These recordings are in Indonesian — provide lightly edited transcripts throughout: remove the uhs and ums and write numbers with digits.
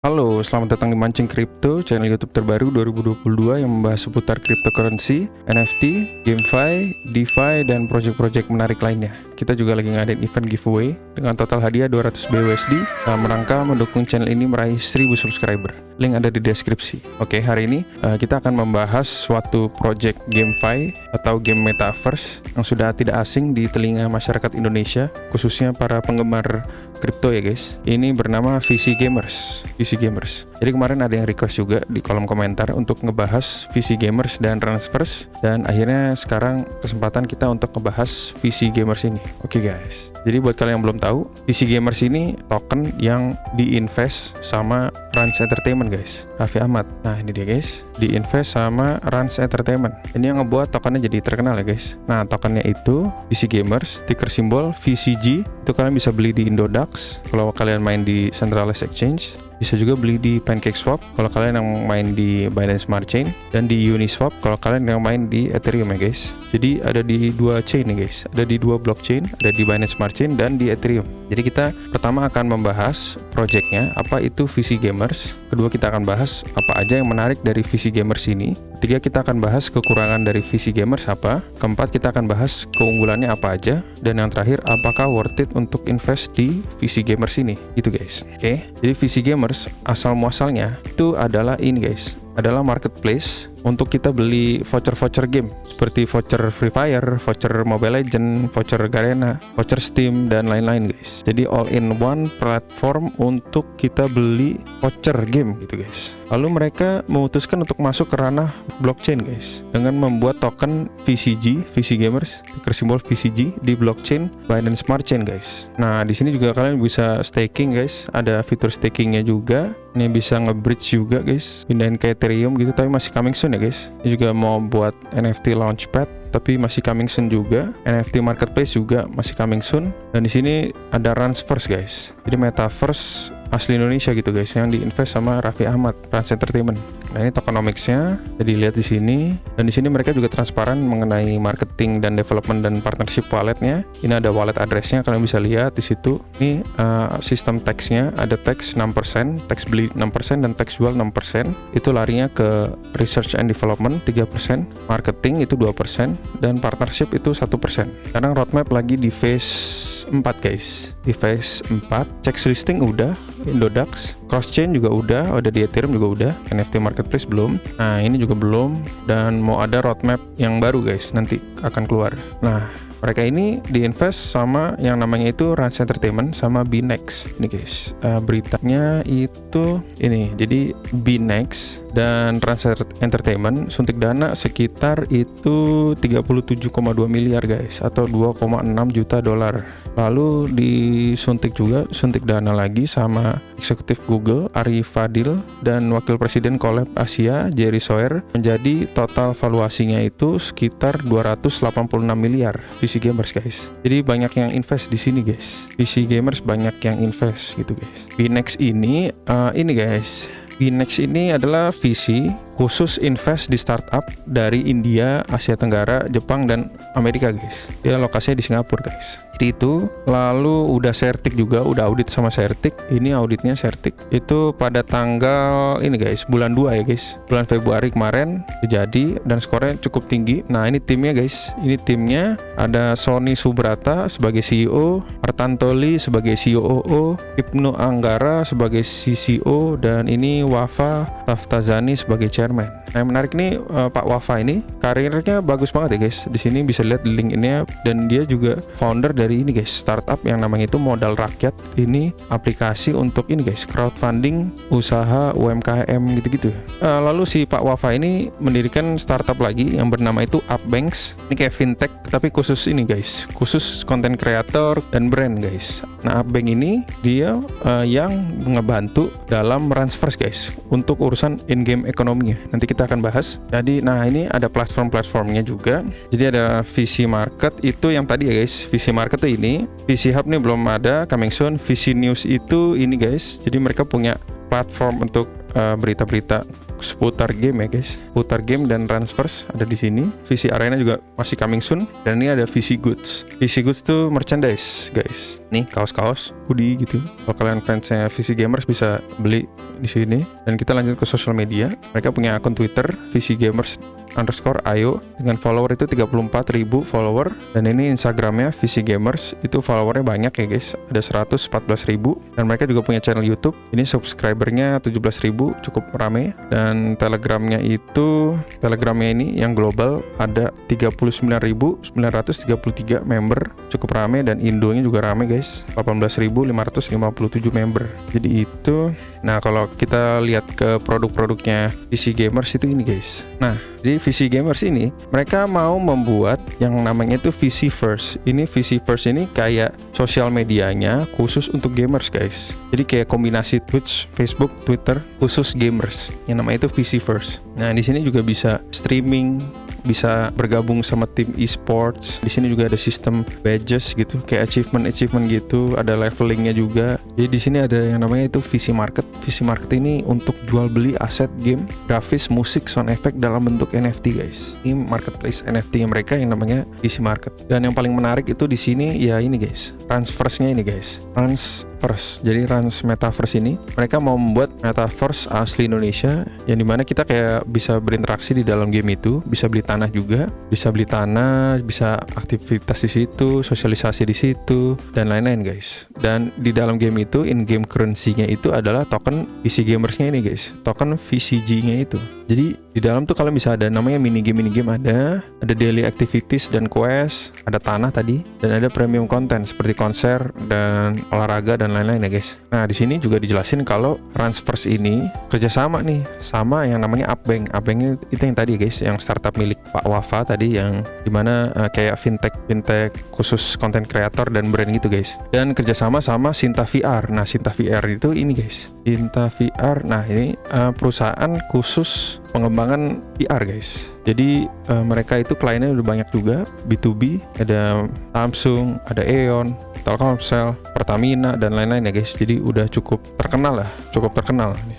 Halo, selamat datang di Mancing Kripto, channel YouTube terbaru 2022 yang membahas seputar cryptocurrency, NFT, GameFi, DeFi, dan project-project menarik lainnya. Kita juga lagi ngadain event giveaway dengan total hadiah 200 BUSD dalam rangka mendukung channel ini meraih 1000 subscriber. Link ada di deskripsi. Oke, hari ini kita akan membahas suatu project GameFi atau game metaverse yang sudah tidak asing di telinga masyarakat Indonesia, khususnya para penggemar kripto ya guys. Ini bernama VC Gamers. Jadi kemarin ada yang request juga di kolom komentar untuk ngebahas VC Gamers dan Transfers, dan akhirnya sekarang kesempatan kita untuk ngebahas VC Gamers ini. Oke guys. Jadi buat kalian yang belum tahu, VC Gamers ini token yang diinvest sama Rans Entertainment guys, Raffi Ahmad. Nah ini dia guys, diinvest sama Rans Entertainment. Ini yang ngebuat tokennya jadi terkenal ya guys. Nah tokennya itu VC Gamers, ticker simbol VCG. Itu kalian bisa beli di Indodax kalau kalian main di Centralized Exchange. Bisa juga beli di PancakeSwap kalau kalian yang main di Binance Smart Chain, dan di Uniswap kalau kalian yang main di Ethereum ya guys. Jadi ada di dua chain nih guys, ada di dua blockchain, ada di Binance Smart Chain dan di Ethereum. Jadi kita pertama akan membahas projectnya, apa itu VC Gamers. Kedua kita akan bahas apa aja yang menarik dari VC Gamers ini. Ketiga kita akan bahas kekurangan dari VC Gamers apa. Keempat kita akan bahas keunggulannya apa aja. Dan yang terakhir, apakah worth it untuk invest di VC Gamers ini. Gitu guys. Oke, jadi VC Gamers asal muasalnya itu adalah ini guys, adalah marketplace untuk kita beli voucher-voucher game seperti voucher Free Fire, voucher Mobile Legends, voucher Garena, voucher Steam, dan lain-lain guys. Jadi all in one platform untuk kita beli voucher game gitu guys. Lalu mereka memutuskan untuk masuk ke ranah blockchain guys dengan membuat token VCG, VC Gamers, ticker simbol VCG di blockchain Binance Smart Chain guys. Nah di sini juga kalian bisa staking guys, ada fitur stakingnya juga. Ini bisa nge-bridge juga guys, pindahin ke Ethereum gitu, tapi masih coming soon ya guys. Ini juga mau buat NFT Launchpad, tapi masih coming soon juga. NFT Marketplace juga masih coming soon. Dan di sini ada Transfers guys. Jadi metaverse asli Indonesia gitu guys, yang diinvest sama Raffi Ahmad, Rans Entertainment. Nah ini tokenomics-nya, jadi lihat di sini. Dan di sini mereka juga transparan mengenai marketing dan development dan partnership walletnya. Ini ada wallet address-nya, kalian bisa lihat di situ. Ini sistem tax-nya, ada tax 6%, tax beli 6%, dan tax jual 6%. Itu larinya ke research and development 3%, marketing itu 2%, dan partnership itu 1%. Sekarang roadmap lagi di phase 4 guys. Di phase 4 checks listing udah, Indodax, cross chain juga udah di Ethereum juga udah, NFT Marketplace belum. Nah ini juga belum, dan mau ada roadmap yang baru guys, nanti akan keluar. Nah mereka ini diinvest sama yang namanya itu Rans Entertainment sama Binex. Ini guys, beritanya itu ini. Jadi Binex dan Rans Entertainment suntik dana sekitar itu 37,2 miliar guys, atau 2,6 juta dolar. Lalu disuntik dana lagi sama eksekutif Google Ari Fadil dan Wakil Presiden Collab Asia Jerry Soer. Menjadi total valuasinya itu sekitar 286 miliar. VC Gamers guys. Jadi banyak yang invest di sini guys. VC Gamers banyak yang invest gitu guys. Binex ini guys. Binex ini adalah VC khusus invest di startup dari India, Asia Tenggara, Jepang, dan Amerika guys. Dia lokasinya di Singapura guys. Jadi itu, lalu udah Certic juga, udah audit sama Certic. Ini auditnya Certic. Itu pada tanggal ini guys, bulan 2 ya guys. Bulan Februari kemarin terjadi, dan skornya cukup tinggi. Nah ini timnya guys. Ini timnya ada Sony Subrata sebagai CEO, Artantoli sebagai COO, Ibnu Anggara sebagai CCO, dan ini Wafa Taftazani sebagai chairman. Nah yang menarik nih, Pak Wafa ini karirnya bagus banget ya guys. Di sini bisa lihat LinkedIn-nya, dan dia juga founder dari ini guys, startup yang namanya itu Modal Rakyat. Ini aplikasi untuk ini guys, crowdfunding usaha UMKM gitu-gitu. Lalu si Pak Wafa ini mendirikan startup lagi yang bernama itu Upbanks. Ini kayak fintech tapi khusus ini guys, khusus content creator dan brand guys. Nah Upbank ini dia yang ngebantu dalam transfers guys untuk urusan in-game ekonominya. Nanti kita akan bahas. Jadi nah ini ada platform-platformnya juga. Jadi ada VC Market itu yang tadi ya guys, VC Market itu ini. VC Hub nih belum ada, coming soon. VC News itu ini guys. Jadi mereka punya platform untuk berita-berita seputar game ya guys, seputar game dan transfers ada di sini. VC Arena juga masih coming soon, dan ini ada VC Goods. VC Goods tuh merchandise guys, nih kaos-kaos, hoodie gitu. Kalau kalian fansnya VC Gamers bisa beli di sini. Dan kita lanjut ke sosial media. Mereka punya akun Twitter VCGamers_IO dengan follower itu 34.000 follower. Dan ini Instagramnya VC Gamers, itu followernya banyak ya guys, ada 114.000. Dan mereka juga punya channel YouTube, ini subscribernya 17.000, cukup rame. Dan Telegramnya ini yang global ada 39.933 member, cukup rame. Dan Indonya juga rame guys, 18.557 member. Jadi itu. Nah, kalau kita lihat ke produk-produknya VC Gamers itu ini guys. Nah, jadi VC Gamers ini mereka mau membuat yang namanya itu VC First. Ini VC First ini kayak sosial medianya khusus untuk gamers guys. Jadi kayak kombinasi Twitch, Facebook, Twitter khusus gamers. Yang namanya itu VC First. Nah, di sini juga bisa streaming, bisa bergabung sama tim e-sports. Di sini juga ada sistem badges gitu, kayak achievement gitu, ada levelingnya juga. Jadi di sini ada yang namanya itu VC Market. VC Market ini untuk jual beli aset game, grafis, musik, sound effect dalam bentuk NFT guys. Ini marketplace NFT mereka yang namanya VC Market. Dan yang paling menarik itu di sini ya ini guys, Transverse-nya ini guys. Jadi Rans Metaverse ini mereka mau membuat Metaverse asli Indonesia, yang dimana kita kayak bisa berinteraksi di dalam game itu, bisa beli tanah juga, bisa aktivitas di situ, sosialisasi di situ, dan lain-lain guys. Dan di dalam game itu in-game currency-nya itu adalah token VC Gamers-nya ini guys, token VCG-nya itu. Jadi di dalam tuh kalian bisa ada namanya minigame ada daily activities dan quest, ada tanah tadi, dan ada premium content seperti konser dan olahraga dan lain-lain ya guys. Nah, di sini juga dijelasin kalau Transverse ini kerjasama nih sama yang namanya Upbank. Upbank itu yang tadi guys, yang startup milik Pak Wafa tadi, yang dimana kayak fintech khusus content creator dan brand gitu guys. Dan kerjasama sama Sinta VR. Nah, Sinta VR itu ini guys, Sinta VR. Nah, ini perusahaan khusus pengembangan VR guys. Jadi mereka itu kliennya udah banyak juga, B2B, ada Samsung, ada Aeon, Telkomsel, Pertamina, dan lain-lain ya guys. Jadi udah cukup terkenal.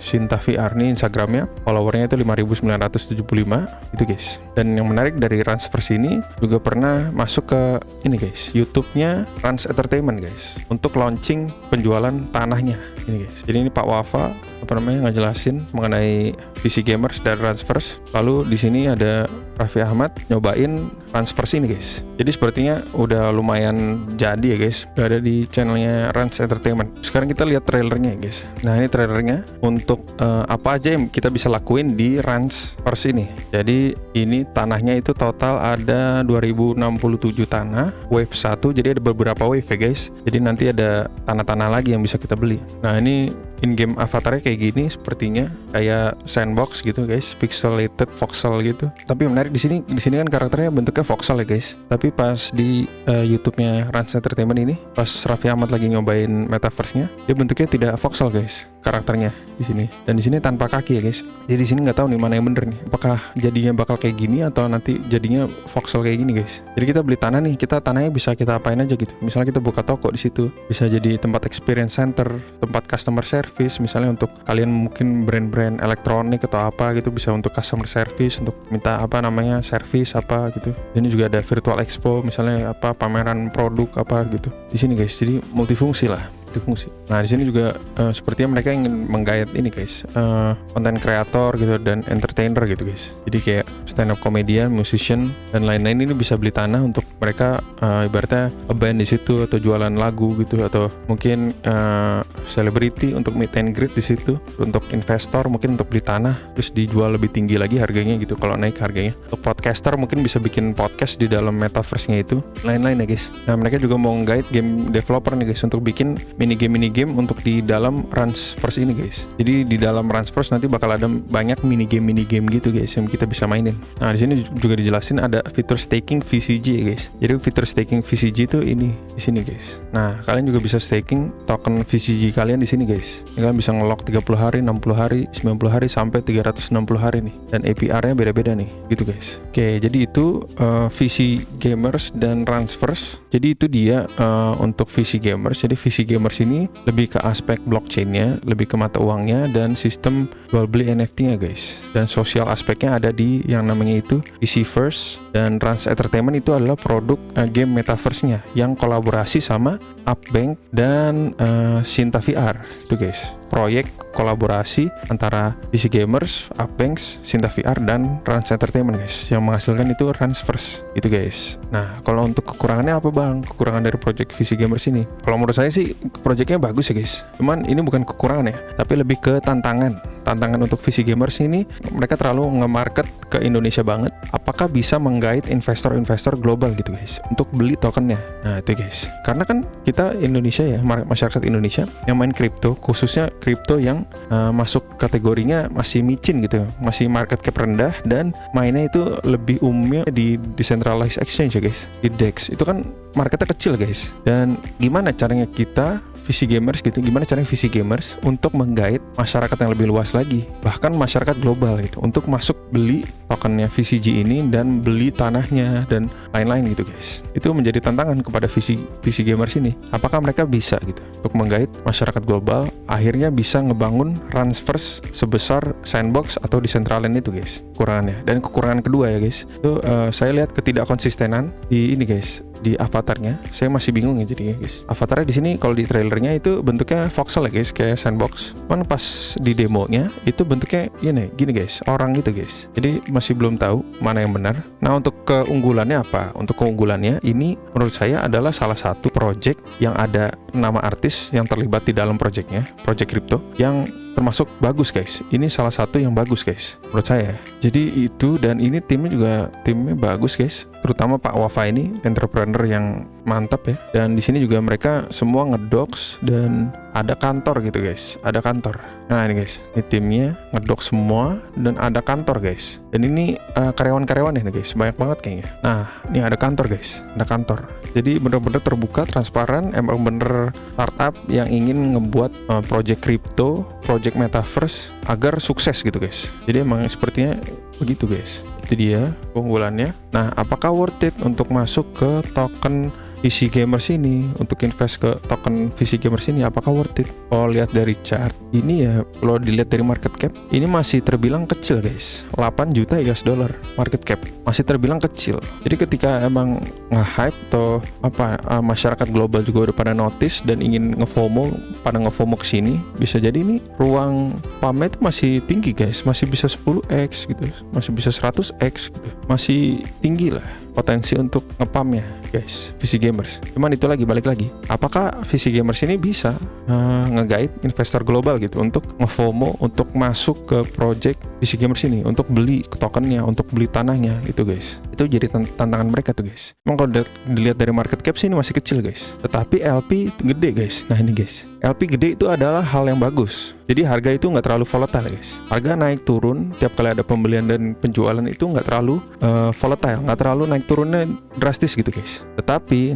Sinta VR nih Instagramnya, followernya itu 5.975 itu guys. Dan yang menarik dari Transverse ini juga pernah masuk ke ini guys, YouTube-nya Rans Entertainment guys, untuk launching penjualan tanahnya ini guys. Jadi ini Pak Wafa ngejelasin mengenai VC Gamers dan Transverse. Lalu di sini ada Raffi Ahmad nyobain Transverse ini guys. Jadi sepertinya udah lumayan jadi ya guys, udah ada di channelnya Rans Entertainment. Sekarang kita lihat trailernya ya guys. Nah, ini trailernya untuk apa aja yang kita bisa lakuin di Transverse ini. Jadi ini tanahnya itu total ada 2067 tanah, wave 1. Jadi ada beberapa wave ya guys. Jadi nanti ada tanah-tanah lagi yang bisa kita beli. Nah, ini in-game avatarnya kayak gini, sepertinya kayak sandbox gitu guys, pixelated voxel gitu. Tapi yang menarik di sini kan karakternya bentuknya voxel ya guys. Tapi pas di YouTube-nya Rans Entertainment ini, pas Raffi Ahmad lagi nyobain metaverse-nya, dia bentuknya tidak voxel guys, karakternya di sini. Dan di sini tanpa kaki ya guys. Jadi di sini nggak tahu nih mana yang bener nih. Apakah jadinya bakal kayak gini atau nanti jadinya voxel kayak gini guys. Jadi kita beli tanah nih, tanahnya bisa kita apain aja gitu. Misalnya kita buka toko di situ, bisa jadi tempat experience center, tempat customer service, misalnya untuk kalian mungkin brand-brand elektronik atau apa gitu, bisa untuk customer service, untuk minta service apa gitu. Ini juga ada virtual expo, misalnya pameran produk apa gitu di sini guys. Jadi multifungsi lah. Nah, di sini juga sepertinya mereka ingin menggait ini guys, content creator gitu dan entertainer gitu guys. Jadi kayak stand up comedian, musician, dan lain-lain ini bisa beli tanah untuk mereka ibaratnya band di situ, atau jualan lagu gitu, atau mungkin selebriti untuk meet and greet di situ. Untuk investor mungkin untuk beli tanah terus dijual lebih tinggi lagi harganya gitu kalau naik harganya. Untuk podcaster mungkin bisa bikin podcast di dalam metaverse-nya itu, lain-lain ya guys. Nah, mereka juga mau guide game developer nih guys untuk bikin minigame untuk di dalam Transverse ini guys. Jadi di dalam Transverse nanti bakal ada banyak minigame gitu guys yang kita bisa mainin. Nah, di sini juga dijelasin ada fitur staking VCG ya guys. Jadi fitur staking VCG itu ini di sini guys. Nah, kalian juga bisa staking token VCG kalian di sini guys. Kalian bisa nge-lock 30 hari, 60 hari, 90 hari sampai 360 hari nih. Dan APR-nya beda-beda nih gitu guys. Oke, jadi itu VC Gamers dan Transverse. Jadi itu dia untuk VC Gamers. Jadi VC Gamers ini lebih ke aspek blockchain-nya, lebih ke mata uangnya, dan sistem jual beli NFT-nya guys. Dan sosial aspeknya ada di yang namanya itu VC First. Dan Rans Entertainment itu adalah produk game metaverse-nya yang kolaborasi sama Upbank dan Sinta VR itu guys. proyek kolaborasi antara PC Gamers, Apex, Sinta VR, dan Rans Entertainment guys, yang menghasilkan itu Ransverse itu guys. Nah kalau untuk kekurangannya apa bang? Kekurangan dari project PC Gamers ini, kalau menurut saya sih projectnya bagus ya guys, cuman ini bukan kekurangan ya, tapi lebih ke tantangan untuk PC Gamers ini. Mereka terlalu nge-market ke Indonesia banget. Apakah bisa menggait investor-investor global gitu guys untuk beli tokennya? Nah itu guys, karena kan kita Indonesia ya, masyarakat Indonesia yang main kripto, khususnya kripto yang masuk kategorinya masih micin gitu, masih market cap rendah, dan mainnya itu lebih umumnya di decentralized exchange ya guys, di DEX. Itu kan marketnya kecil guys. Dan gimana caranya kita VC Gamers gitu, gimana caranya VC Gamers untuk menggait masyarakat yang lebih luas lagi, bahkan masyarakat global gitu, untuk masuk beli tokennya VCG ini dan beli tanahnya dan lain-lain gitu guys. Itu menjadi tantangan kepada VC Gamers ini. Apakah mereka bisa gitu untuk menggait masyarakat global, akhirnya bisa ngebangun Ransverse sebesar Sandbox atau Decentraland itu guys, kekurangannya. Dan kekurangan kedua ya guys, itu saya lihat ketidakkonsistenan di ini guys, di avatarnya. Saya masih bingung ya jadi guys. Avatarnya di sini kalau di trailernya itu bentuknya voxel ya guys, kayak Sandbox. Cuman pas di demonya itu bentuknya gini guys, orang gitu guys. Jadi masih belum tahu mana yang benar. Nah untuk keunggulannya apa? Untuk keunggulannya ini menurut saya adalah salah satu project yang ada nama artis yang terlibat di dalam projectnya, project crypto yang termasuk bagus guys. Ini salah satu yang bagus guys menurut saya. Jadi itu, dan ini timnya bagus guys. Terutama Pak Wafa ini entrepreneur yang mantap ya. Dan di sini juga mereka semua ngedocs dan ada kantor gitu guys. Ada kantor. Nah ini guys, ini timnya ngedocs semua dan ada kantor guys. Dan ini karyawan-karyawan ya guys, banyak banget kayaknya. Nah ini ada kantor guys, ada kantor. Jadi bener-bener terbuka, transparan, emang bener startup yang ingin ngebuat project crypto, project metaverse agar sukses gitu guys. Jadi emang sepertinya begitu guys. Itu dia keunggulannya. Nah apakah worth it untuk masuk ke token VC Gamers ini, untuk invest ke token VC Gamers ini, apakah worth it? Kalau lihat dari chart ini ya, kalau dilihat dari market cap, ini masih terbilang kecil guys, 8 juta US dollar market cap, masih terbilang kecil. Jadi ketika emang nge-hype atau masyarakat global juga udah pada notice dan ingin pada nge-FOMO kesini, bisa jadi ini ruang pump-nya itu masih tinggi guys, masih bisa 10x gitu, masih bisa 100x gitu, masih tinggi lah potensi untuk nge-pump-nya guys, VC Gamers. Cuman itu balik lagi, apakah VC Gamers ini bisa nge-guide investor global gitu untuk nge-FOMO, untuk masuk ke project VC Gamers ini, untuk beli tokennya, untuk beli tanahnya itu guys. Itu jadi tantangan mereka tuh guys. Emang kalau dilihat dari market cap sih ini masih kecil guys, tetapi LP gede guys. Nah ini guys, LP gede itu adalah hal yang bagus. Jadi harga itu nggak terlalu volatile guys. Harga naik turun tiap kali ada pembelian dan penjualan itu nggak terlalu volatile, nggak terlalu naik turunnya drastis gitu guys. Tetapi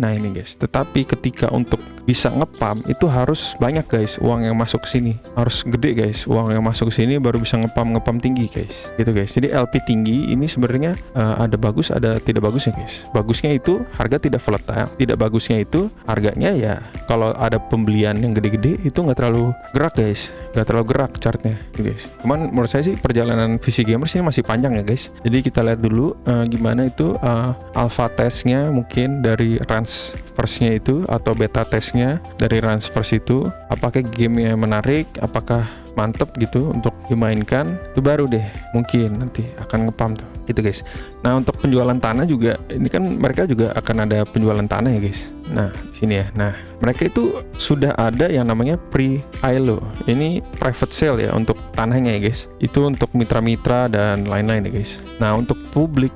tetapi ketika untuk bisa ngepam itu harus banyak guys, uang yang masuk ke sini harus gede guys, uang yang masuk ke sini baru bisa ngepam tinggi guys, gitu guys. Jadi LP tinggi ini sebenarnya ada bagus ada tidak bagusnya guys. Bagusnya itu harga tidak volatile, tidak bagusnya itu harganya ya kalau ada pembelian yang gede-gede itu nggak terlalu gerak guys, nggak terlalu gerak chartnya gitu guys. Cuman menurut saya sih perjalanan VC Gamers ini masih panjang ya guys. Jadi kita lihat dulu gimana itu alpha testnya mungkin dari Ransverse-nya itu, atau beta testnya dari Ransverse itu, apakah gamenya menarik, apakah mantep gitu untuk dimainkan, itu baru deh mungkin nanti akan ngepam tuh gitu guys. Nah untuk penjualan tanah juga, ini kan mereka juga akan ada penjualan tanah ya guys. Nah di sini ya, nah mereka itu sudah ada yang namanya pre-ILO, ini private sale ya untuk tanahnya ya guys. Itu untuk mitra-mitra dan lain-lain ya guys. Nah untuk publik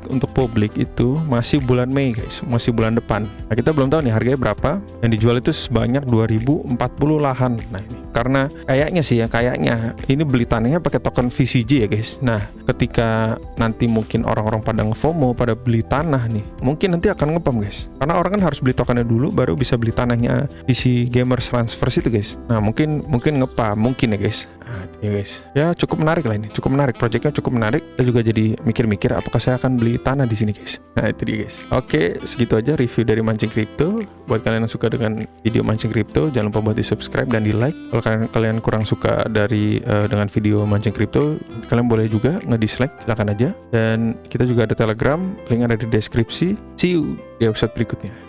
itu masih bulan Mei guys, masih bulan depan. Nah kita belum tahu nih harganya berapa. Yang dijual itu sebanyak 2040 lahan. Nah ini karena kayaknya ini beli tanahnya pakai token VCG ya guys. Nah ketika nanti mungkin orang-orang pada nge-FOMO, pada beli tanah nih, mungkin nanti akan ngepam guys, karena orang kan harus beli tokennya dulu baru bisa beli tanahnya VC Gamers Ransverse itu guys. Nah mungkin ngepam mungkin ya guys. Nah, ya guys, ya cukup menarik lah ini, cukup menarik, projectnya cukup menarik. Saya juga jadi mikir-mikir apakah saya akan beli tanah di sini guys. Nah itu dia guys. Oke, segitu aja review dari Mancing Crypto. Buat kalian yang suka dengan video Mancing Crypto, jangan lupa buat di subscribe dan di like. Kalau kalian kurang suka dengan video Mancing Crypto, kalian boleh juga nge-dislike, silakan aja. Dan kita juga ada Telegram, link ada di deskripsi. See you di episode berikutnya.